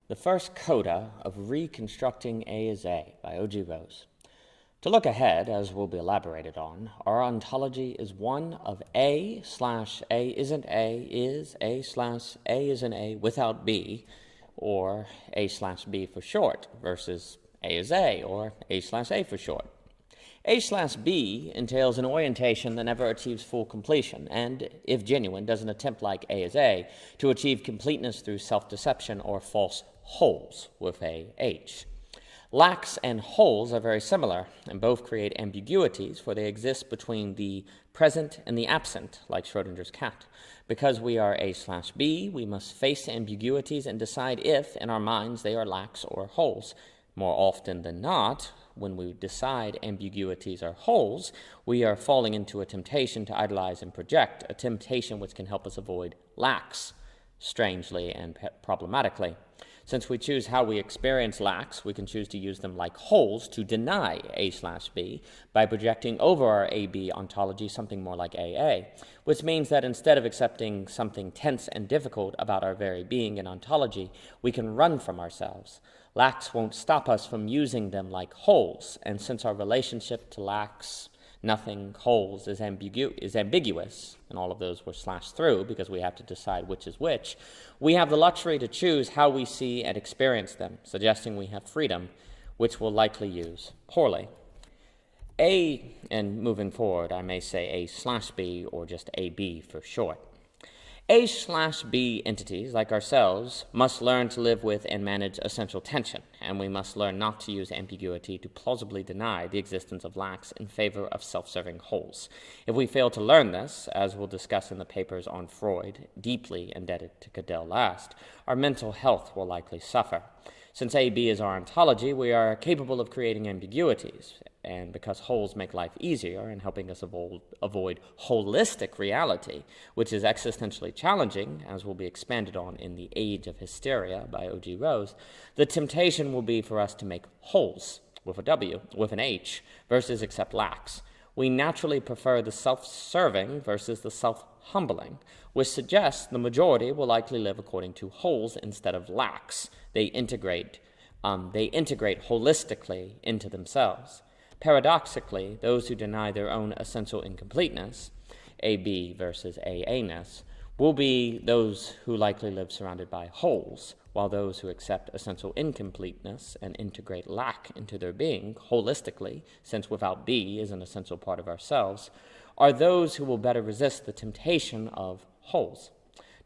The first coda of Reconstructing A is A by O.G. Rose. To look ahead, as will be elaborated on, our ontology is one of A/A isn't A is A/A isn't A without B, or A/B for short, versus A is A, or A/A for short. A/B entails an orientation that never achieves full completion, and, if genuine, doesn't attempt, like A is A, to achieve completeness through self-deception or false wholes with a H. Lacks and wholes are very similar, and both create ambiguities, for they exist between the present and the absent, like Schrödinger's cat. Because we are A/B, we must face ambiguities and decide if, in our minds, they are lacks or wholes. More often than not, when we decide ambiguities are wholes, we are falling into a temptation to idealize and project, a temptation which can help us avoid lacks, strangely and problematically. Since we choose how we experience lacks, we can choose to use them like wholes to deny A/B by projecting over our AB ontology something more like AA, which means that instead of accepting something tense and difficult about our very being and ontology, we can run from ourselves. Lacks won't stop us from using them like wholes, and since our relationship to lacks, nothing, wholes is ambiguous, and all of those were slashed through because we have to decide which is which, we have the luxury to choose how we see and experience them, suggesting we have freedom, which we'll likely use poorly. And moving forward, I may say A/B or just AB for short. A/B entities, like ourselves, must learn to live with and manage essential tension, and we must learn not to use ambiguity to plausibly deny the existence of lacks in favor of self-serving wholes. If we fail to learn this, as we'll discuss in the papers on Freud, deeply indebted to Coda I, our mental health will likely suffer. Since AB is our ontology, we are capable of creating ambiguities, and because wholes make life easier in helping us avoid holistic reality, which is existentially challenging, as will be expanded on in The Age of Hysteria by O.G. Rose, the temptation will be for us to make wholes, with a W, with an H, versus accept lacks. We naturally prefer the self-serving versus the self-humbling, which suggests the majority will likely live according to wholes instead of lacks. They integrate holistically into themselves. Paradoxically, those who deny their own essential incompleteness, AB versus AA-ness, will be those who likely live surrounded by wholes, while those who accept essential incompleteness and integrate lack into their being holistically, since without B is an essential part of ourselves, are those who will better resist the temptation of wholes.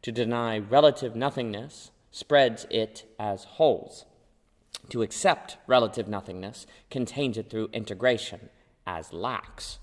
To deny relative nothingness spreads it as wholes. To accept relative nothingness contains it through integration as lacks.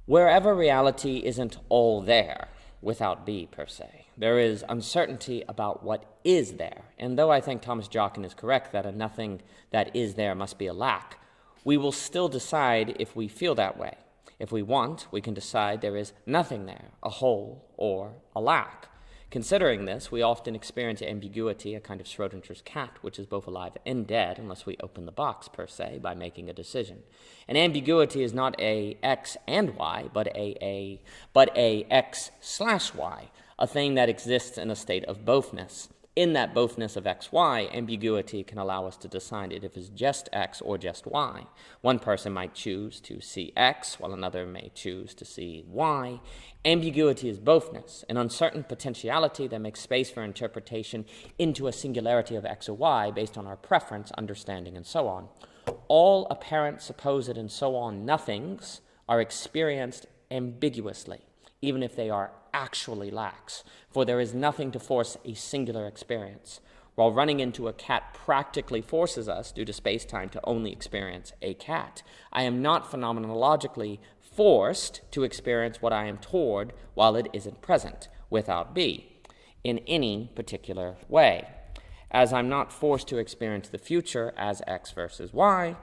Wherever reality isn't all there, without B per se, there is uncertainty about what is there. And though I think Thomas Jockin is correct that a nothing that is there must be a lack, we will still decide if we feel that way. If we want, we can decide there is nothing there, a whole or a lack. Considering this, we often experience ambiguity, a kind of Schrödinger's cat, which is both alive and dead, unless we open the box, per se, by making a decision. And ambiguity is not a X and Y, but a X/Y, a thing that exists in a state of bothness. In that bothness of XY, ambiguity can allow us to decide if it is just X or just Y. One person might choose to see X, while another may choose to see Y. Ambiguity is bothness, an uncertain potentiality that makes space for interpretation into a singularity of X or Y based on our preference, understanding, and so on. All apparent, supposed, and so on nothings are experienced ambiguously, even if they are actually lacks, for there is nothing to force a singular experience. While running into a cat practically forces us, due to space-time, to only experience a cat, I am not phenomenologically forced to experience what I am toward while it isn't present, without B, in any particular way. As I'm not forced to experience the future as X versus Y,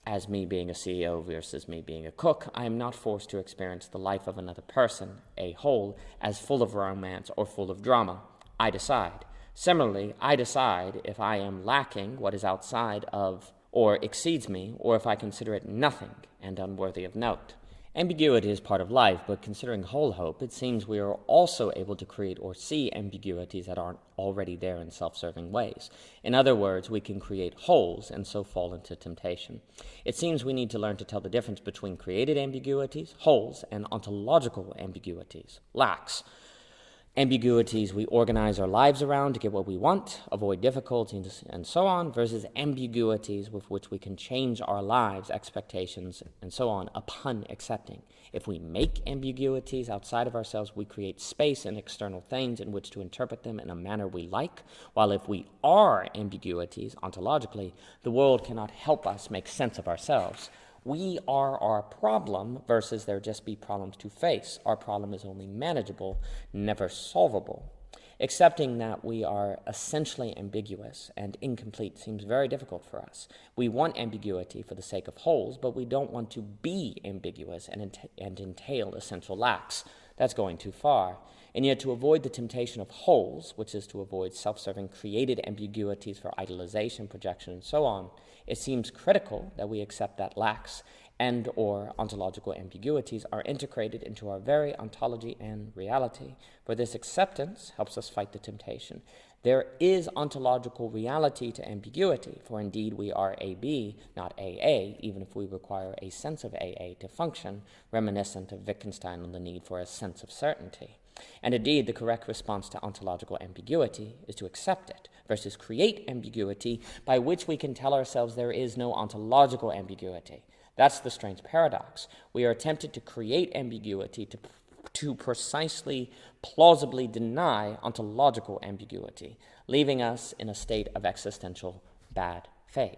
as me being a CEO versus me being a cook, I am not forced to experience the life of another person, a whole, as full of romance or full of drama. I decide. Similarly, I decide if I am lacking what is outside of or exceeds me, or if I consider it nothing and unworthy of note. Ambiguity is part of life, but considering whole hope, it seems we are also able to create or see ambiguities that aren't already there in self-serving ways. In other words, we can create wholes and so fall into temptation. It seems we need to learn to tell the difference between created ambiguities, wholes, and ontological ambiguities, lacks. Ambiguities we organize our lives around to get what we want, avoid difficulties, and so on, versus ambiguities with which we can change our lives, expectations, and so on upon accepting. If we make ambiguities outside of ourselves, we create space and external things in which to interpret them in a manner we like, while if we are ambiguities ontologically, the world cannot help us make sense of ourselves. We are our problem versus there just be problems to face. Our problem is only manageable, never solvable. Accepting that we are essentially ambiguous and incomplete seems very difficult for us. We want ambiguity for the sake of wholes, but we don't want to be ambiguous and entail essential lacks. That's going too far. And yet to avoid the temptation of wholes, which is to avoid self-serving created ambiguities for idealization, projection, and so on, it seems critical that we accept that lacks and or ontological ambiguities are integrated into our very ontology and reality. For this acceptance helps us fight the temptation. There is ontological reality to ambiguity, for indeed we are AB, not AA, even if we require a sense of AA to function, reminiscent of Wittgenstein on the need for a sense of certainty. And indeed, the correct response to ontological ambiguity is to accept it, versus create ambiguity by which we can tell ourselves there is no ontological ambiguity. That's the strange paradox. We are tempted to create ambiguity to precisely, plausibly deny ontological ambiguity, leaving us in a state of existential bad faith.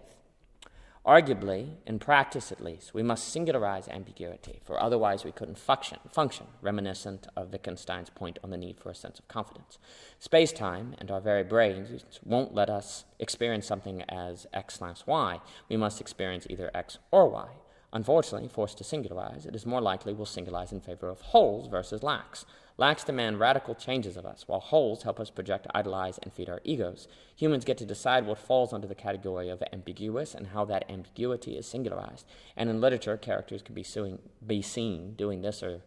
Arguably, in practice at least, we must singularize ambiguity, for otherwise we couldn't function, reminiscent of Wittgenstein's point on the need for a sense of confidence. Space-time and our very brains won't let us experience something as x/y. We must experience either x or y. Unfortunately, forced to singularize, it is more likely we'll singularize in favor of wholes versus lacks. Lacks demand radical changes of us, while wholes help us project, idealize, and feed our egos. Humans get to decide what falls under the category of ambiguous and how that ambiguity is singularized. And in literature, characters can be seen doing this or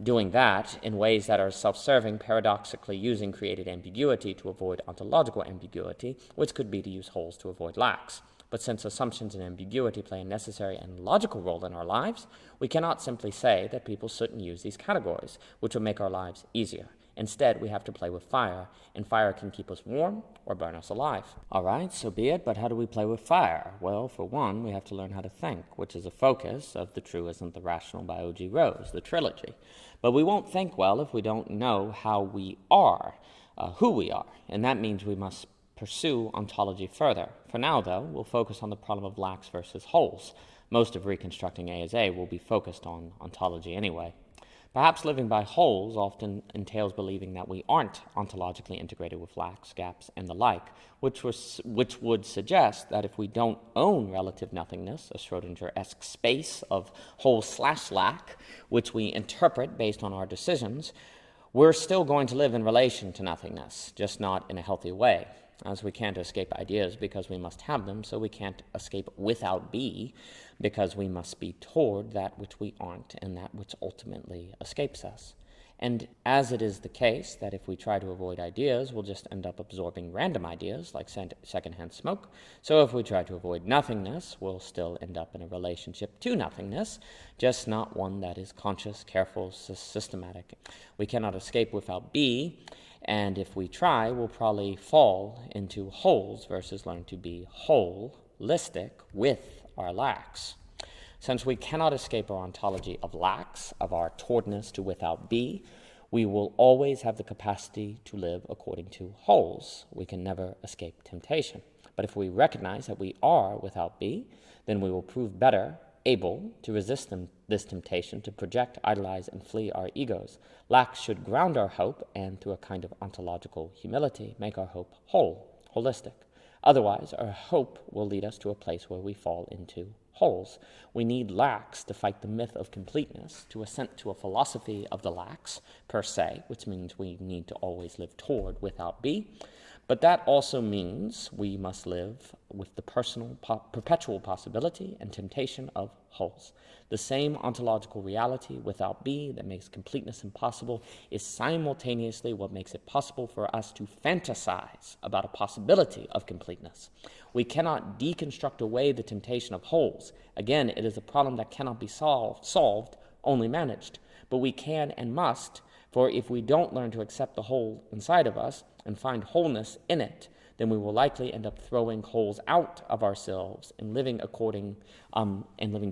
doing that in ways that are self-serving, paradoxically using created ambiguity to avoid ontological ambiguity, which could be to use wholes to avoid lacks. But since assumptions and ambiguity play a necessary and logical role in our lives, we cannot simply say that people shouldn't use these categories, which would make our lives easier. Instead, we have to play with fire, and fire can keep us warm or burn us alive. All right, so be it, but how do we play with fire? Well, for one, we have to learn how to think, which is a focus of The True Isn't the Rational by O.G. Rose, the trilogy. But we won't think well if we don't know how we are, who we are, and that means we must pursue ontology further. For now, though, we'll focus on the problem of lacks versus wholes. Most of reconstructing A as A will be focused on ontology anyway. Perhaps living by wholes often entails believing that we aren't ontologically integrated with lacks, gaps, and the like, which would suggest that if we don't own relative nothingness, a Schrödinger-esque space of whole/lack, which we interpret based on our decisions, we're still going to live in relation to nothingness, just not in a healthy way. As we can't escape ideas because we must have them, so we can't escape without be because we must be toward that which we aren't and that which ultimately escapes us. And as it is the case that if we try to avoid ideas, we'll just end up absorbing random ideas like secondhand smoke, so if we try to avoid nothingness, we'll still end up in a relationship to nothingness, just not one that is conscious, careful, systematic. We cannot escape without be, and if we try, we'll probably fall into wholes versus learn to be holistic with our lacks. Since we cannot escape our ontology of lacks, of our towardness to without be, we will always have the capacity to live according to wholes. We can never escape temptation. But if we recognize that we are without be, then we will prove better able to resist this temptation to project, idolize, and flee our egos. Lacks should ground our hope and, through a kind of ontological humility, make our hope holistic. Otherwise, our hope will lead us to a place where we fall into wholes. We need lacks to fight the myth of completeness, to assent to a philosophy of the lacks, per se, which means we need to always live toward without be. But that also means we must live with the perpetual possibility and temptation of wholes. The same ontological reality without B that makes completeness impossible is simultaneously what makes it possible for us to fantasize about a possibility of completeness. We cannot deconstruct away the temptation of wholes. Again, it is a problem that cannot be solved, only managed. But we can and must, for if we don't learn to accept the whole inside of us and find wholeness in it, then we will likely end up throwing holes out of ourselves and living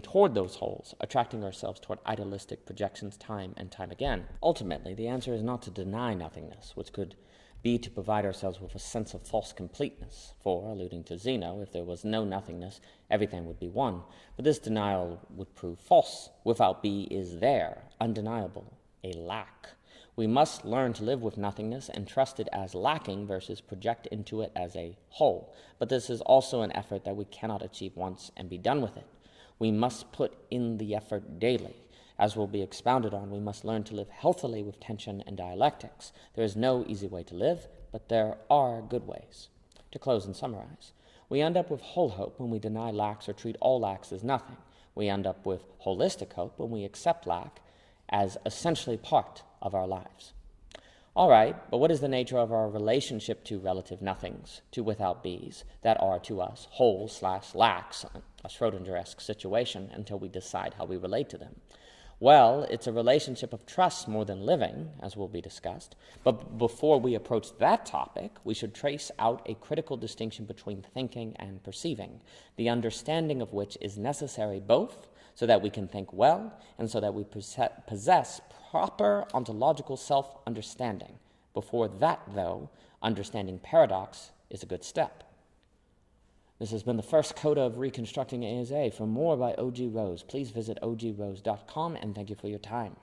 toward those holes, attracting ourselves toward idealistic projections time and time again. Ultimately, the answer is not to deny nothingness, which could be to provide ourselves with a sense of false completeness. For, alluding to Zeno, if there was no nothingness, everything would be one. But this denial would prove false. Without B is there, undeniable, a lack. We must learn to live with nothingness and trust it as lacking versus project into it as a whole. But this is also an effort that we cannot achieve once and be done with it. We must put in the effort daily. As will be expounded on, we must learn to live healthily with tension and dialectics. There is no easy way to live, but there are good ways. To close and summarize, we end up with whole hope when we deny lacks or treat all lacks as nothing. We end up with holistic hope when we accept lack as essentially part of our lives. All right, but what is the nature of our relationship to relative nothings, to without B's, that are to us whole/lacks, a Schrödinger-esque situation, until we decide how we relate to them? Well, it's a relationship of trust more than living, as will be discussed. But before we approach that topic, we should trace out a critical distinction between thinking and perceiving, the understanding of which is necessary both so that we can think well and so that we possess proper ontological self-understanding. Before that, though, understanding paradox is a good step. This has been the first Coda of Reconstructing ASA. For more by O.G. Rose, please visit ogrose.com, and thank you for your time.